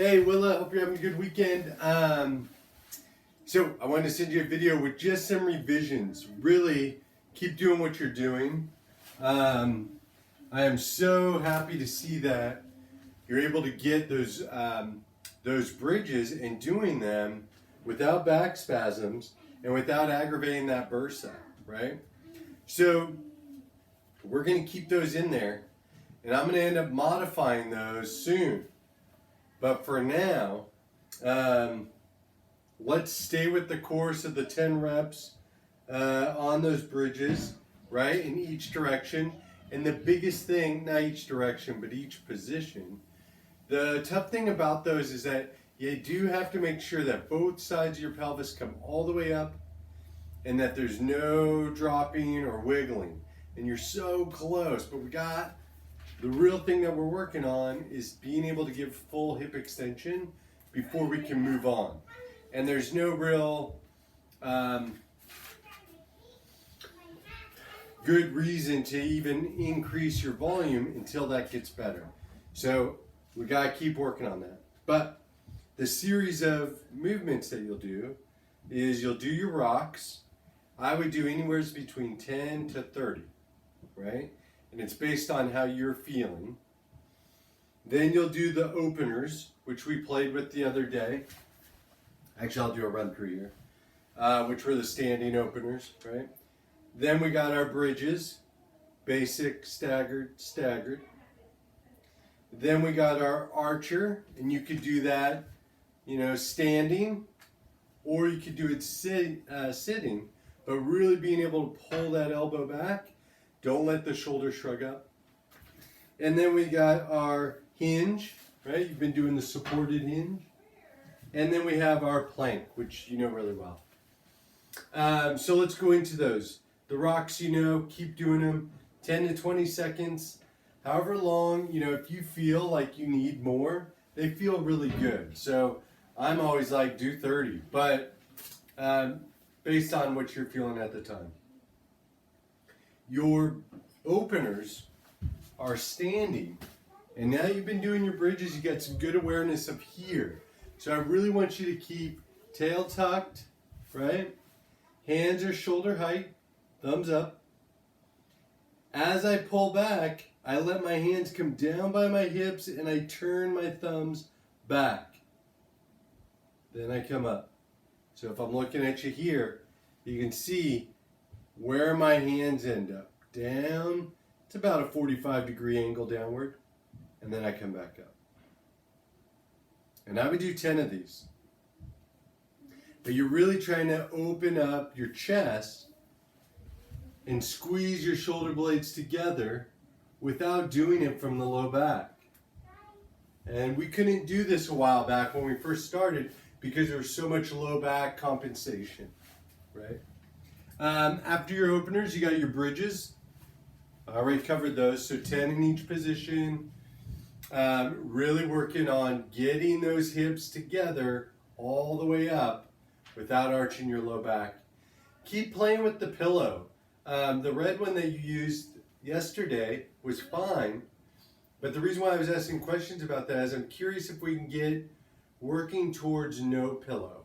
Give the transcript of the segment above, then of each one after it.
Hey Willa, hope you're having a good weekend. So I wanted to send you a video with just some revisions. Really keep doing what you're doing. I am so happy to see that you're able to get those bridges and doing them without back spasms and without aggravating that bursa, right? So we're going to keep those in there, and I'm going to end up modifying those soon. But for now, let's stay with the course of the 10 reps on those bridges, right, in each direction. And the biggest thing, not each direction, but each position, the tough thing about those is that you do have to make sure that both sides of your pelvis come all the way up and that there's no dropping or wiggling. And you're so close, but the real thing that we're working on is being able to give full hip extension before we can move on. And there's no real good reason to even increase your volume until that gets better. So we gotta keep working on that. But the series of movements that you'll do is you'll do your rocks. I would do anywhere between 10 to 30, right? And it's based on how you're feeling. Then you'll do the openers, which we played with the other day. Actually, I'll do a run through here, which were the standing openers, right? Then we got our bridges, basic, staggered, staggered. Then we got our archer, and you could do that, standing, or you could do it sitting, but really being able to pull that elbow back. Don't let the shoulder shrug up. And then we got our hinge, right? You've been doing the supported hinge. And then we have our plank, which you know really well. So let's go into those. The rocks, keep doing them 10 to 20 seconds. However long, if you feel like you need more, they feel really good. So I'm always like, do 30, but based on what you're feeling at the time. Your openers are standing, and now you've been doing your bridges, you got some good awareness of here. So I really want you to keep tail tucked, right? Hands are shoulder height, thumbs up. As I pull back, I let my hands come down by my hips and I turn my thumbs back. Then I come up. So if I'm looking at you here, you can see where my hands end up. Down, it's about a 45-degree angle downward, and then I come back up. And I would do 10 of these. But you're really trying to open up your chest and squeeze your shoulder blades together without doing it from the low back. And we couldn't do this a while back when we first started because there was so much low back compensation, right? After your openers, you got your bridges. I already covered those, so 10 in each position. Really working on getting those hips together all the way up without arching your low back. Keep playing with the pillow. The red one that you used yesterday was fine, but the reason why I was asking questions about that is I'm curious if we can get working towards no pillow.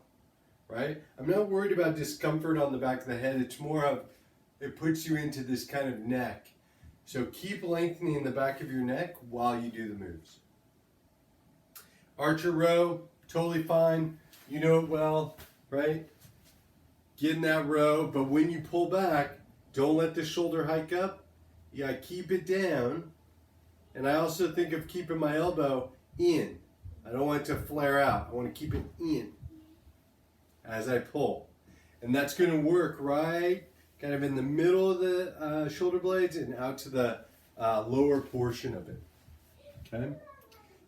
Right? I'm not worried about discomfort on the back of the head. It's more of, it puts you into this kind of neck. So keep lengthening the back of your neck while you do the moves. Archer row, totally fine. You know it well, right? Get in that row, but when you pull back, don't let the shoulder hike up. You gotta keep it down. And I also think of keeping my elbow in. I don't want it to flare out. I want to keep it in as I pull. And that's going to work right kind of in the middle of the shoulder blades and out to the lower portion of it. Okay?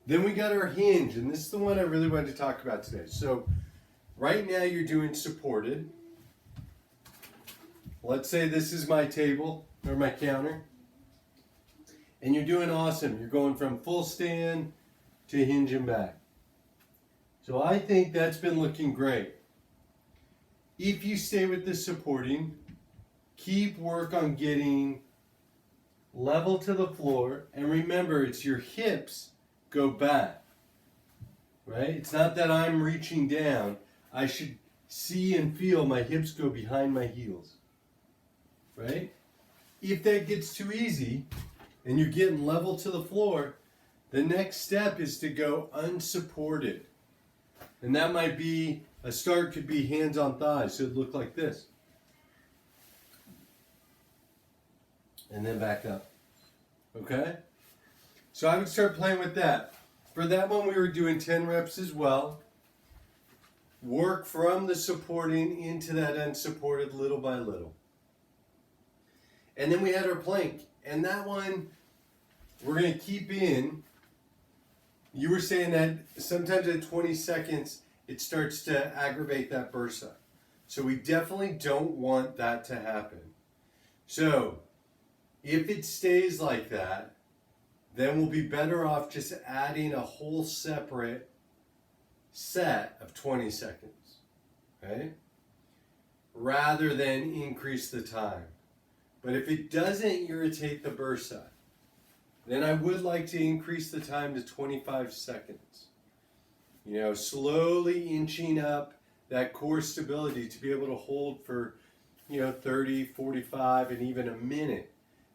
Then we got our hinge, and this is the one I really wanted to talk about today. So right now you're doing supported. Let's say this is my table or my counter. And you're doing awesome. You're going from full stand to hinge and back. So I think that's been looking great. If you stay with the supporting, keep work on getting level to the floor. And remember, it's your hips go back. right? It's not that I'm reaching down. I should see and feel my hips go behind my heels, right? If that gets too easy and you're getting level to the floor, the next step is to go unsupported. And that might be, a start could be hands on thighs, so it'd look like this. And then back up. Okay? So I would start playing with that. For that one, we were doing 10 reps as well. Work from the supporting into that unsupported little by little. And then we had our plank. And that one, we're going to keep in. You were saying that sometimes at 20 seconds, it starts to aggravate that bursa. So we definitely don't want that to happen. So if it stays like that, then we'll be better off just adding a whole separate set of 20 seconds, right? Rather than increase the time. But if it doesn't irritate the bursa, then I would like to increase the time to 25 seconds. You know, slowly inching up that core stability to be able to hold for, 30, 45, and even a minute.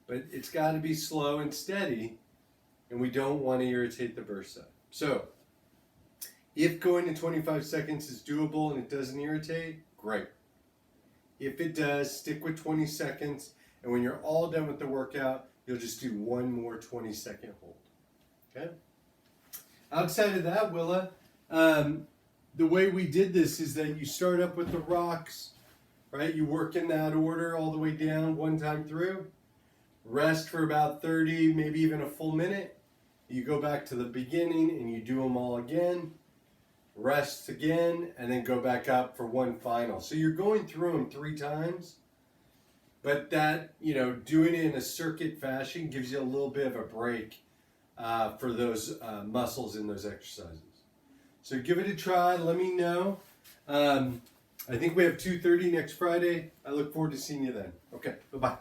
But it's got to be slow and steady, and we don't want to irritate the bursa. So, if going to 25 seconds is doable and it doesn't irritate, great. If it does, stick with 20 seconds, and when you're all done with the workout, you'll just do one more 20-second hold. Okay? Outside of that, Willa, the way we did this is that you start up with the rocks, right? You work in that order all the way down one time through. Rest for about 30, maybe even a full minute. You go back to the beginning and you do them all again. Rest again, and then go back up for one final. So you're going through them 3 times. But that, doing it in a circuit fashion gives you a little bit of a break for those muscles in those exercises. So give it a try. Let me know. I think we have 2:30 next Friday. I look forward to seeing you then. Okay, bye-bye.